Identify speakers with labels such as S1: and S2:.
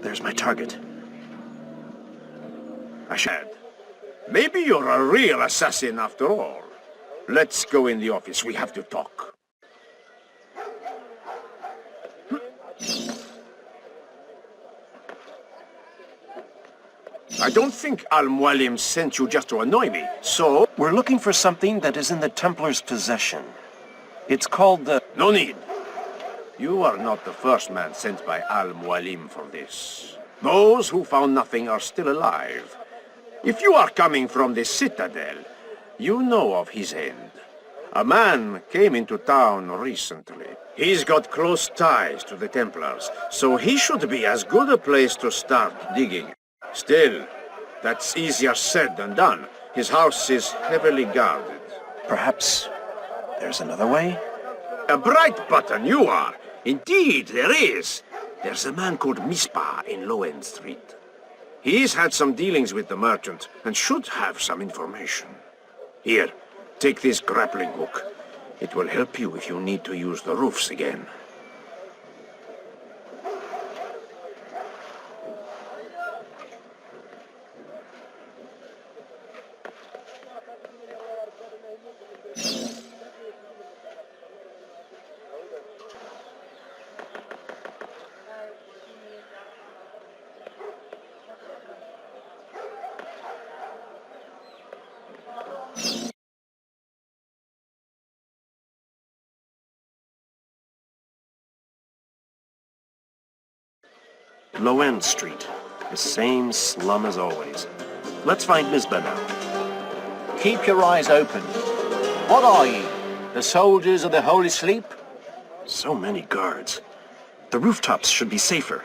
S1: There's my target.
S2: I should. Maybe you're a real assassin after all. Let's go in the office. We have to talk. I don't think Al-Mualim sent you just to annoy me, so...
S1: We're looking for something that is in the Templar's possession. It's called the...
S2: No need. You are not the first man sent by Al-Mualim for this. Those who found nothing are still alive. If you are coming from the Citadel, you know of his end. A man came into town recently. He's got close ties to the Templars, so he should be as good a place to start digging. Still, that's easier said than done. His house is heavily guarded.
S1: Perhaps there's another way?
S2: A bright button you are. Indeed, there is. There's a man called Mispa in Low-End Street. He's had some dealings with the merchant and should have some information. Here, take this grappling hook. It will help you if you need to use the roofs again.
S1: Low-End Street. The same slum as always. Let's find Misbah now.
S3: Keep your eyes open. What are you? The soldiers of the Holy Sleep?
S1: So many guards. The rooftops should be safer.